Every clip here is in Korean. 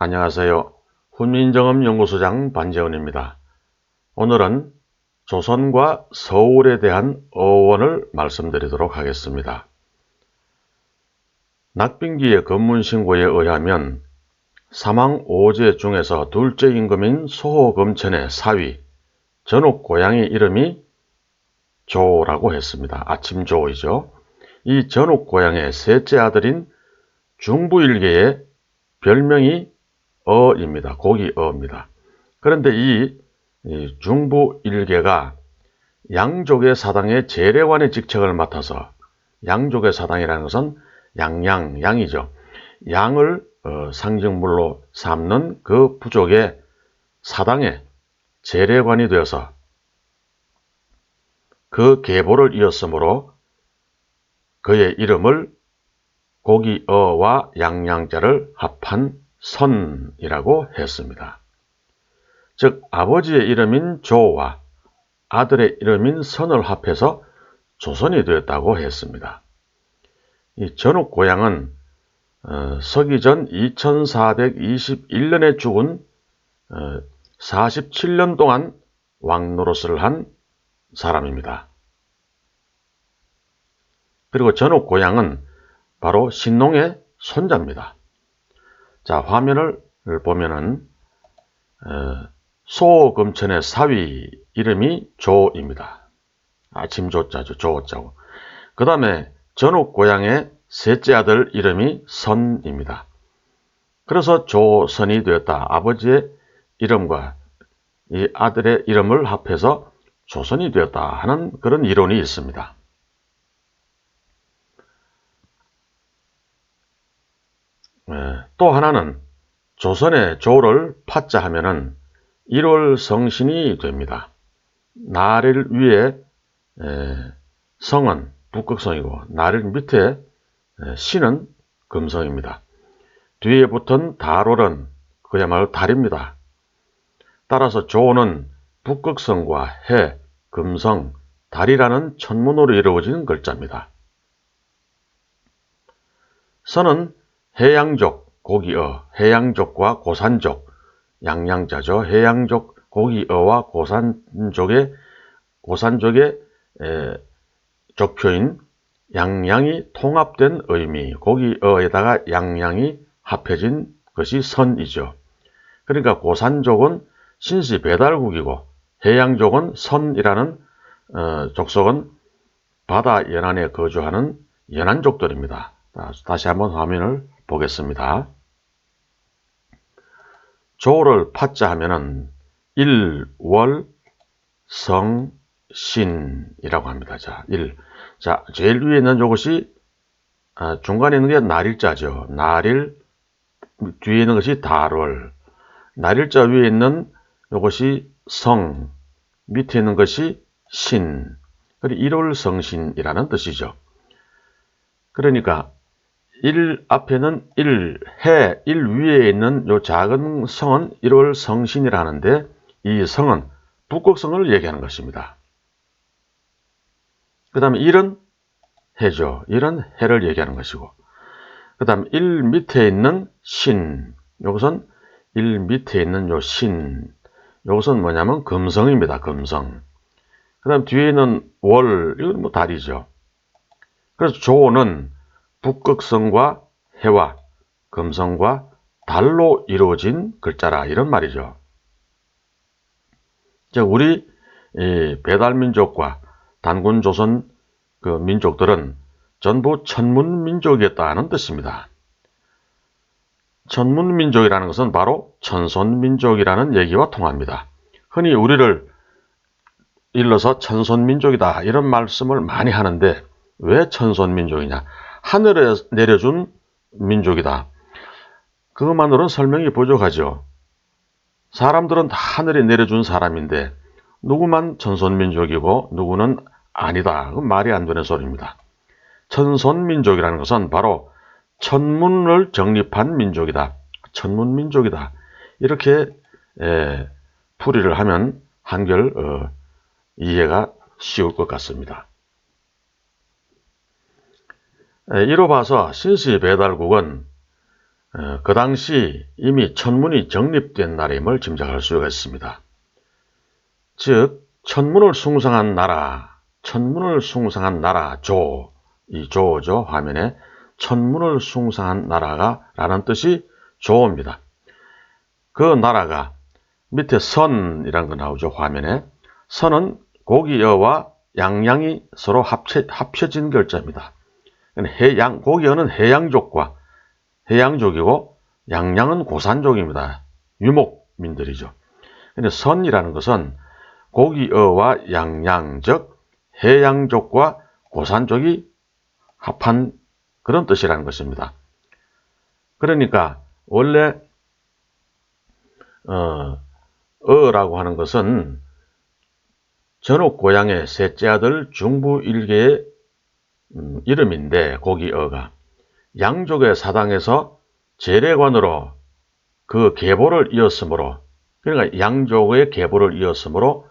안녕하세요. 훈민정음연구소장 반재훈입니다. 오늘은 조선과 서울에 대한 어원을 말씀드리도록 하겠습니다. 낙빈기의 검문신고에 의하면 사망 5제 중에서 둘째 임금인 소호검천의 사위 전옥고양의 이름이 조라고 했습니다. 아침조이죠. 이 전옥고양의 셋째 아들인 중부일개의 별명이 어입니다. 고기어입니다. 그런데 이 중부일개가 양족의 사당의 제례관의 직책을 맡아서, 양족의 사당이라는 것은 양이죠. 양을 상징물로 삼는 그 부족의 사당의 제례관이 되어서 그 계보를 이었으므로 그의 이름을 고기어와 양자를 합한 선이라고 했습니다. 즉 아버지의 이름인 조와 아들의 이름인 선을 합해서 조선이 되었다고 했습니다. 이 전옥고양은 서기전 2421년에 죽은 47년 동안 왕노릇을 한 사람입니다. 그리고 전옥고양은 바로 신농의 손자입니다. 자, 화면을 보면은 소검천의 사위 이름이 조입니다. 아침조자죠. 조자고. 그 다음에 전옥고양의 셋째 아들 이름이 선입니다. 그래서 조선이 되었다. 아버지의 이름과 이 아들의 이름을 합해서 조선이 되었다 하는 그런 이론이 있습니다. 또 하나는 조선의 조를 파자 하면은 1월 성신이 됩니다. 나릴 위에 성은 북극성이고 나릴 밑에 신은 금성입니다. 뒤에 붙은 달월은 그야말로 달입니다. 따라서 조는 북극성과 해, 금성, 달이라는 천문으로 이루어진 글자입니다. 선은 해양족, 고기어, 해양족과 고산족, 양자죠. 해양족, 고기어와 고산족의 족표인 양양이 통합된 의미, 고기어에다가 양양이 합해진 것이 선이죠. 그러니까 고산족은 신시 배달국이고 해양족은 선이라는 족속은 바다 연안에 거주하는 연안족들입니다. 다시 한번 화면을 보겠습니다. 조를 파자 하면은 일, 월, 성, 신이라고 합니다. 자, 제일 위에 있는 이것이 중간에 있는 게 날일자죠. 날일, 뒤에 있는 것이 달월. 날일자 위에 있는 이것이 성, 밑에 있는 것이 신. 그리고 일월성신이라는 뜻이죠. 그러니까 일 앞에는 일 위에 있는 요 작은 성은 일월성신이라 하는데 이 성은 북극성을 얘기하는 것입니다. 그 다음에 일은 해죠. 일은 해를 얘기하는 것이고 그 다음 일 밑에 있는 신, 요것은 일 밑에 있는 요 신, 요것은 뭐냐면 금성입니다. 금성. 그 다음 뒤에 있는 월, 이건 뭐 달이죠. 그래서 조는 북극성과 해와 금성과 달로 이루어진 글자라 이런 말이죠. 우리 배달민족과 단군조선 그 민족들은 전부 천문민족이었다는 뜻입니다. 천문민족이라는 것은 바로 천손민족이라는 얘기와 통합니다. 흔히 우리를 일러서 천손민족이다 이런 말씀을 많이 하는데 왜 천손민족이냐? 하늘에 내려준 민족이다. 그것만으로는 설명이 부족하죠. 사람들은 다 하늘에 내려준 사람인데 누구만 천손민족이고 누구는 아니다. 그건 말이 안 되는 소리입니다. 천손민족이라는 것은 바로 천문을 정립한 민족이다. 천문민족이다. 이렇게 풀이를 하면 한결 이해가 쉬울 것 같습니다. 이로 봐서 신시 배달국은 그 당시 이미 천문이 정립된 나라임을 짐작할 수가 있습니다. 즉 천문을 숭상한 나라, 이 조죠. 화면에 천문을 숭상한 나라가 라는 뜻이 조입니다. 그 나라가 밑에 선이라는 거 나오죠. 화면에 선은 고기어와 양양이 서로 합쳐진 글자입니다. 고기어는 해양족이고 양양은 고산족입니다. 유목민들이죠. 근데 선이라는 것은 고기어와 양양, 즉 해양족과 고산족이 합한 그런 뜻이라는 것입니다. 그러니까 원래 어라고 하는 것은 전옥고양의 셋째 아들 중부일개의 이름인데 고기어가 양족의 사당에서 제례관으로 그 계보를 이었으므로, 그러니까 양족의 계보를 이었으므로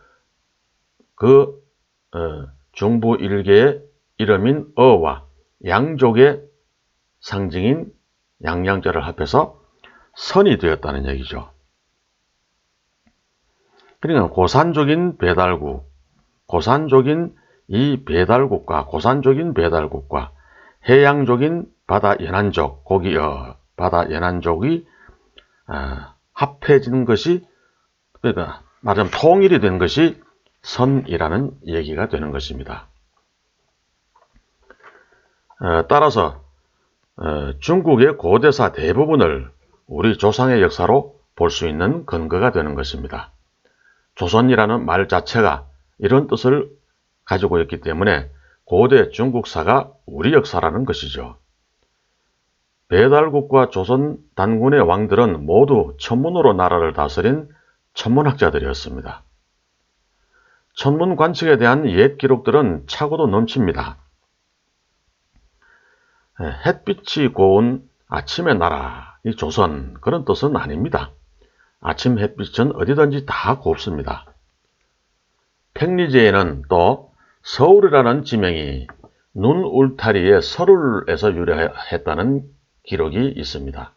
그 중부일개의 이름인 어와 양족의 상징인 양양자를 합해서 선이 되었다는 얘기죠. 그러니까 고산족인 배달국과 해양족인 바다연안족, 고기어 바다연안족이 합해진 것이, 그러니까 말하자면 통일이 된 것이 선이라는 얘기가 되는 것입니다. 따라서 중국의 고대사 대부분을 우리 조상의 역사로 볼 수 있는 근거가 되는 것입니다. 조선이라는 말 자체가 이런 뜻을 가지고 있기 때문에 고대 중국사가 우리 역사라는 것이죠. 배달국과 조선 단군의 왕들은 모두 천문으로 나라를 다스린 천문학자들이었습니다. 천문 관측에 대한 옛 기록들은 차고도 넘칩니다. 햇빛이 고운 아침의 나라, 이 조선, 그런 뜻은 아닙니다. 아침 햇빛은 어디든지 다 곱습니다. 팽리제에는 또 서울이라는 지명이 눈 울타리의 설울에서 유래했다는 기록이 있습니다.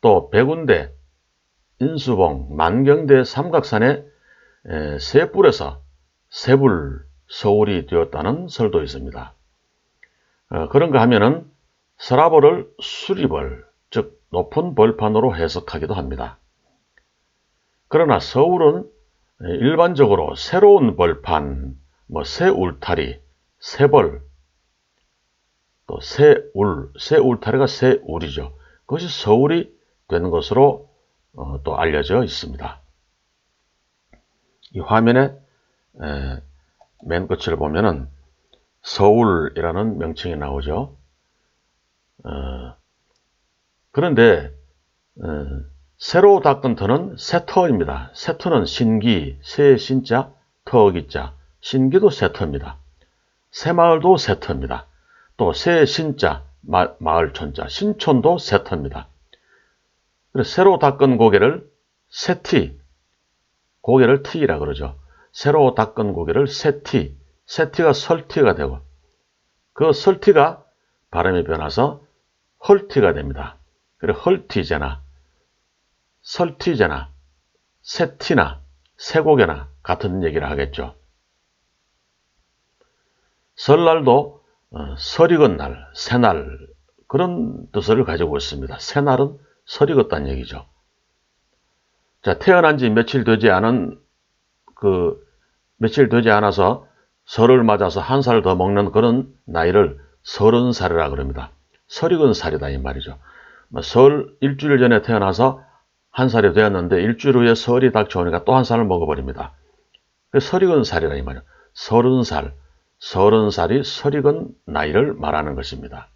또 백운대, 인수봉, 만경대 삼각산의 셋불에서 세불, 서울이 되었다는 설도 있습니다. 그런가 하면은 서라벌을 수리벌, 즉 높은 벌판으로 해석하기도 합니다. 그러나 서울은 일반적으로 새로운 벌판, 새 울타리, 새벌, 또 새 울타리가 새울이죠. 그것이 서울이 된 것으로 또 알려져 있습니다. 이 화면에 맨 끝을 보면은 서울이라는 명칭이 나오죠. 그런데 새로 닦은 터는 새터입니다. 새터는 신기, 새 신자, 터기자, 신기도 새터입니다. 새마을도 새터입니다. 또 새 신자, 마을촌자, 신촌도 새터입니다. 새로 닦은 고개를 새티, 고개를 티라 그러죠. 새로 닦은 고개를 새티, 새티가 설티가 되고 그 설티가 발음이 변해서 헐티가 됩니다. 그래서 헐티제나 설티제나 새티나 새고개나 같은 얘기를 하겠죠. 설날도 설익은 날, 새날 그런 뜻을 가지고 있습니다. 새날은 설익었다는 얘기죠. 자, 태어난 지 며칠 되지 않아서 설을 맞아서 한 살 더 먹는 그런 나이를 30살이라 그럽니다. 설익은 살이다 이 말이죠. 설 일주일 전에 태어나서 한 살이 되었는데 일주일 후에 설이 닥쳐오니까 또 한 살을 먹어버립니다. 설익은 살이라 이 말이죠. 30살이 설익은 나이를 말하는 것입니다.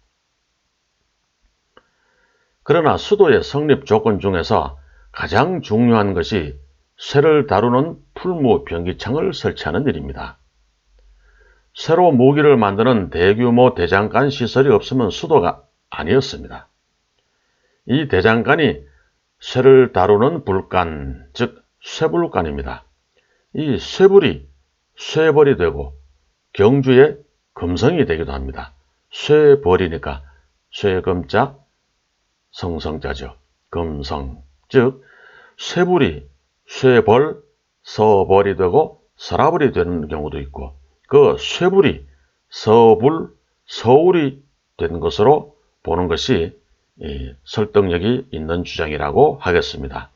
그러나 수도의 성립 조건 중에서 가장 중요한 것이 쇠를 다루는 풀무 변기창을 설치하는 일입니다. 쇠로 무기를 만드는 대규모 대장간 시설이 없으면 수도가 아니었습니다. 이 대장간이 쇠를 다루는 불간, 즉 쇠불간입니다. 이 쇠불이 쇠벌이 되고 경주의 금성이 되기도 합니다. 쇠벌이니까 쇠금자, 성성자죠. 금성, 즉 쇠불이 쇠벌, 서벌이 되고 서라불이 되는 경우도 있고 그 쇠불이 서불, 서울이 된 것으로 보는 것이 설득력이 있는 주장이라고 하겠습니다.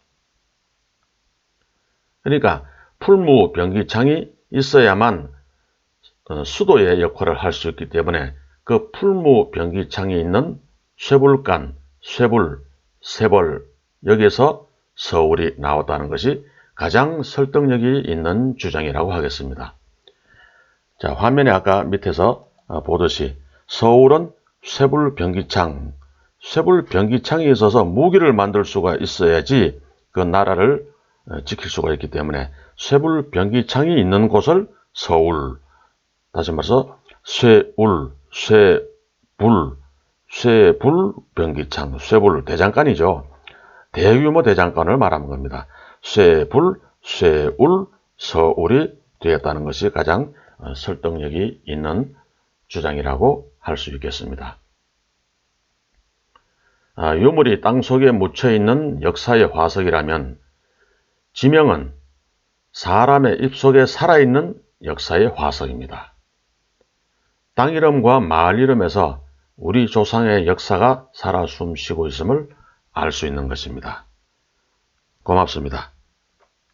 그러니까 풀무병기창이 있어야만 수도의 역할을 할 수 있기 때문에 그 풀무병기창이 있는 쇠불간, 쇠불, 쇠벌 여기에서 서울이 나왔다는 것이 가장 설득력이 있는 주장이라고 하겠습니다. 자, 화면에 아까 밑에서 보듯이 서울은 쇠불병기창, 쇠불병기창이 있어서 무기를 만들 수가 있어야지 그 나라를 지킬 수가 있기 때문에 쇠불병기창이 있는 곳을 서울, 다시 말해서 쇠울, 쇠불, 쇠불병기창, 쇠불 대장간이죠. 대규모 대장간을 말하는 겁니다. 쇠불, 쇠울, 서울이 되었다는 것이 가장 설득력이 있는 주장이라고 할 수 있겠습니다. 유물이 땅속에 묻혀있는 역사의 화석이라면 지명은 사람의 입속에 살아있는 역사의 화석입니다. 땅 이름과 마을 이름에서 우리 조상의 역사가 살아 숨쉬고 있음을 알 수 있는 것입니다. 고맙습니다.